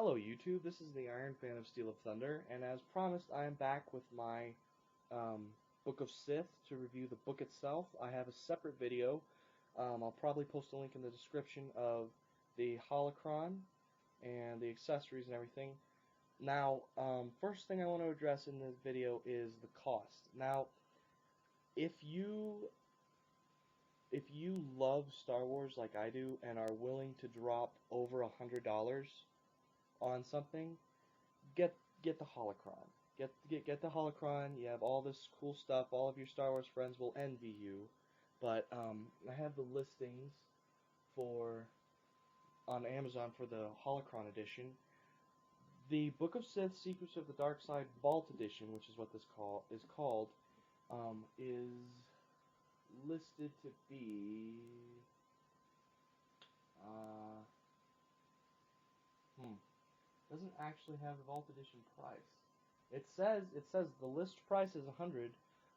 Hello YouTube, this is the Iron Fan of Steel of Thunder, and as promised, I am back with my Book of Sith to review the book itself. I have a separate video. I'll probably post a link in the description of the holocron and the accessories and everything. Now, first thing I want to address in this video is the cost. Now, if you love Star Wars like I do and are willing to drop over $100 on something, get the holocron. Get the holocron. You have all this cool stuff. All of your Star Wars friends will envy you. But I have the listings for on Amazon for the holocron edition. The Book of Sith: Secrets of the Dark Side Vault edition, which is what this is called, is listed to be doesn't actually have the Vault Edition price. It says the list price is 100,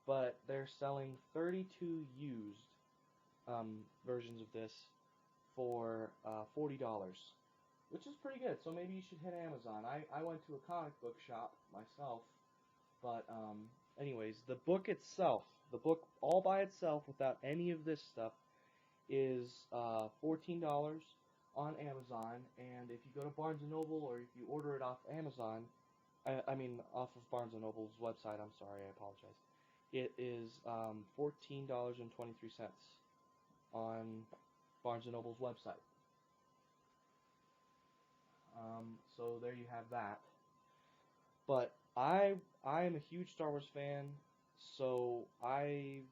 but they're selling 32 used versions of this for $40, which is pretty good. So maybe you should hit Amazon. I went to a comic book shop myself, but anyways, the book itself, the book all by itself without any of this stuff, is $14 on Amazon, and if you go to Barnes & Noble or if you order it off Amazon, I mean off of Barnes & Noble's website, I'm sorry, I apologize, it is $14.23 on Barnes & Noble's website. So there you have that. But I am a huge Star Wars fan, so I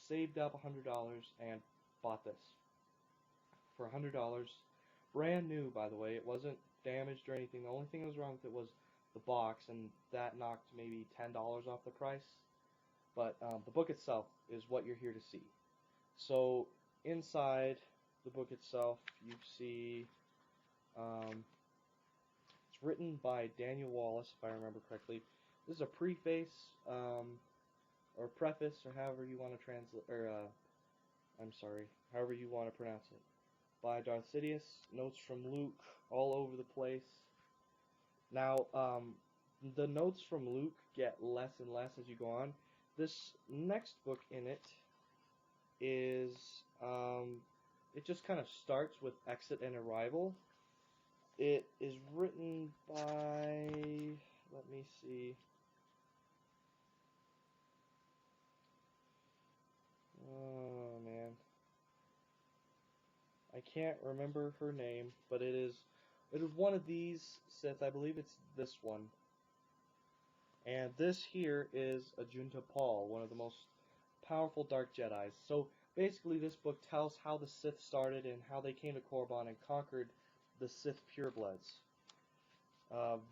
saved up $100 and bought this for $100. Brand new, by the way. It wasn't damaged or anything. The only thing that was wrong with it was the box, and that knocked maybe $10 off the price. But the book itself is what you're here to see. So inside the book itself, you see it's written by Daniel Wallace, if I remember correctly. This is a preface or preface, or however you want to translate, or however you want to pronounce it, by Darth Sidious. Notes from Luke all over the place. Now, the notes from Luke get less and less as you go on. This next book in it is, it just kind of starts with Exit and Arrival. It is written by, let me see, oh man, I can't remember her name, but it is one of these Sith. I believe it's this one. And this here is Ajunta Paul, one of the most powerful Dark Jedis. So basically this book tells how the Sith started and how they came to Korriban and conquered the Sith purebloods.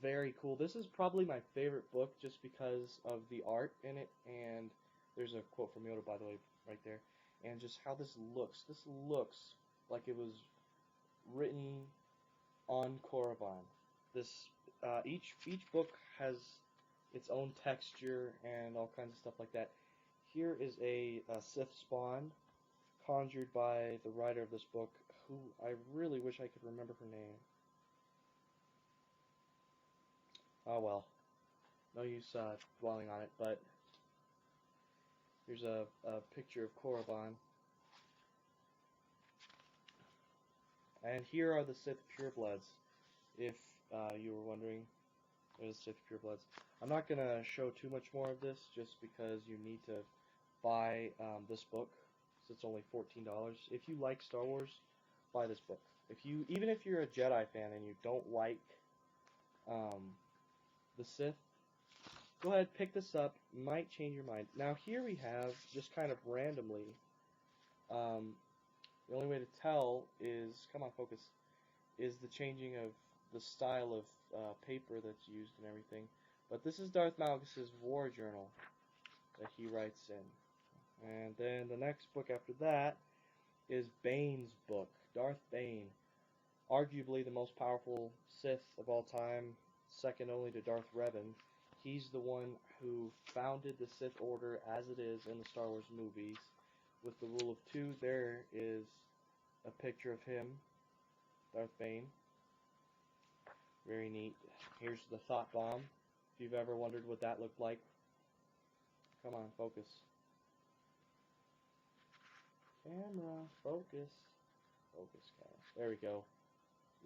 Very cool. This is probably my favorite book just because of the art in it, and there's a quote from Yoda, by the way, right there, and just how this looks. This looks like it was written on Korriban. This each book has its own texture and all kinds of stuff like that. Here is a Sith spawn conjured by the writer of this book, who I really wish I could remember her name. Oh well, no use dwelling on it, but here's a picture of Korriban. And here are the Sith purebloods, if you were wondering. There's Sith purebloods. I'm not going to show too much more of this, just because you need to buy this book, so it's only $14. If you like Star Wars, buy this book. Even if you're a Jedi fan and you don't like the Sith, go ahead, pick this up. Might change your mind. Now here we have, just kind of randomly, the only way to tell is, come on, focus, is the changing of the style of paper that's used and everything. But this is Darth Malgus' war journal that he writes in. And then the next book after that is Bane's book, Darth Bane. Arguably the most powerful Sith of all time, second only to Darth Revan. He's the one who founded the Sith Order as it is in the Star Wars movies. With the rule of two, there is a picture of him, Darth Bane. Very neat. Here's the thought bomb. If you've ever wondered what that looked like. Come on, focus. Camera, focus. Focus, camera. There we go.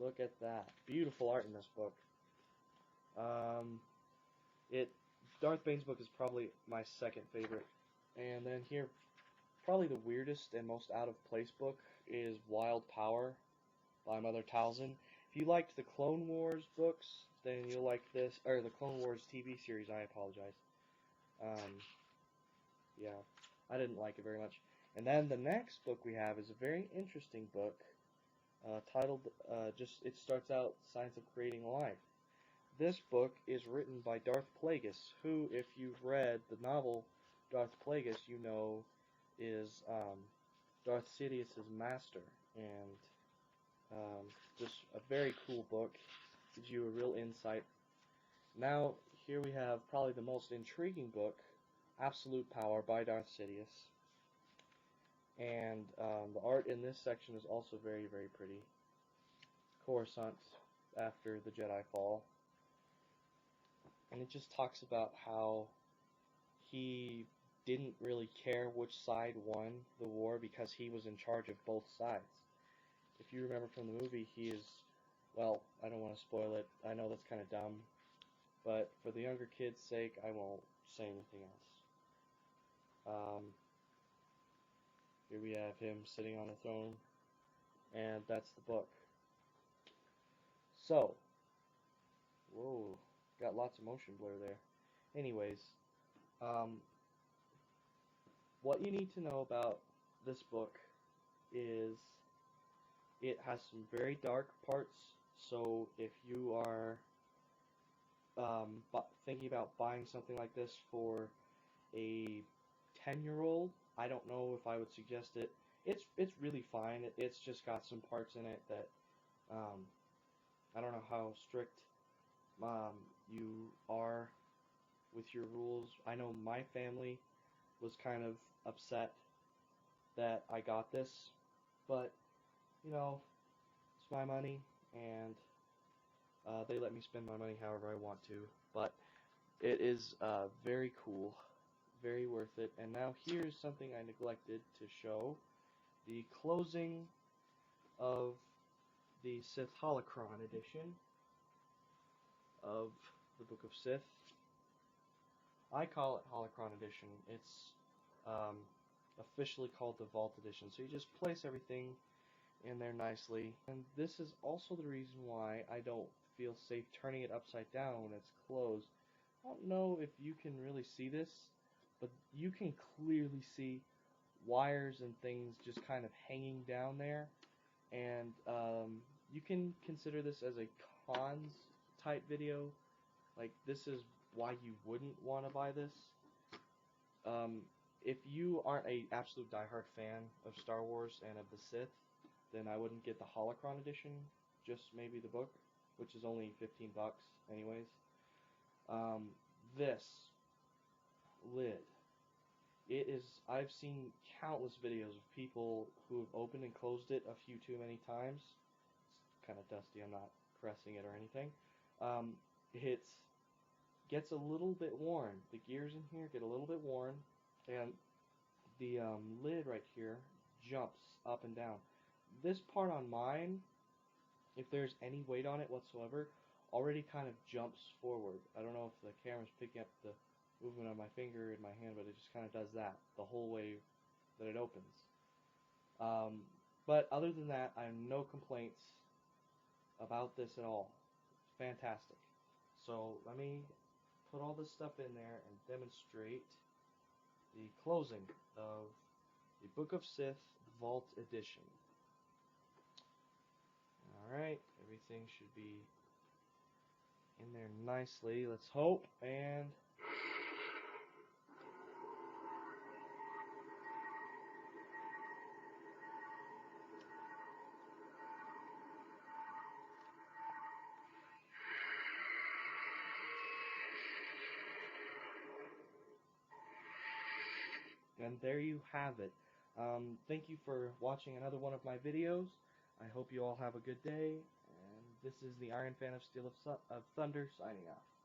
Look at that. Beautiful art in this book. Darth Bane's book is probably my second favorite. And then here, probably the weirdest and most out of place book is Wild Power by Mother Talzin. If you liked the Clone Wars books, then you'll like this, or the Clone Wars TV series, I apologize. Yeah, I didn't like it very much. And then the next book we have is a very interesting book, titled, it starts out, Science of Creating Life. This book is written by Darth Plagueis, who, if you've read the novel Darth Plagueis, you know is Darth Sidious's master. And just a very cool book, gives you a real insight. Now, here we have probably the most intriguing book, Absolute Power by Darth Sidious. And the art in this section is also very, very pretty. Coruscant after the Jedi fall. And it just talks about how he didn't really care which side won the war because he was in charge of both sides. If you remember from the movie, he is, well, I don't want to spoil it. I know that's kind of dumb. But for the younger kids' sake, I won't say anything else. Here we have him sitting on the throne, and that's the book. So, whoa, got lots of motion blur there. Anyways, what you need to know about this book is it has some very dark parts, so if you are thinking about buying something like this for a 10-year-old, I don't know if I would suggest it. It's really fine. It's just got some parts in it that I don't know how strict you are with your rules. I know my family was kind of upset that I got this, but you know, it's my money, and they let me spend my money however I want to. But it is very cool, very worth it. And now here's something I neglected to show: the closing of the Sith Holocron edition of the Book of Sith. I call it Holocron edition. It's officially called the Vault edition. So you just place everything in there nicely. And this is also the reason why I don't feel safe turning it upside down when it's closed. I don't know if you can really see this, but you can clearly see wires and things just kind of hanging down there. And you can consider this as a cons type video. Like, this is why you wouldn't want to buy this. If you aren't a absolute diehard fan of Star Wars and of the Sith, then I wouldn't get the Holocron edition, just maybe the book, which is only 15 bucks anyways. This lid, I've seen countless videos of people who have opened and closed it a few too many times. It's kind of dusty, I'm not caressing it or anything. It gets a little bit worn. The gears in here get a little bit worn, and the lid right here jumps up and down. This part on mine, if there's any weight on it whatsoever, already kind of jumps forward. I don't know if the camera's picking up the movement of my finger in my hand, but it just kind of does that the whole way that it opens. But other than that, I have no complaints about this at all. It's fantastic. So let me put all this stuff in there and demonstrate the closing of the Book of Sith Vault Edition. Alright, everything should be in there nicely, let's hope, and there you have it. Thank you for watching another one of my videos. I hope you all have a good day, and This is the Iron Fan of Steel of Thunder signing off.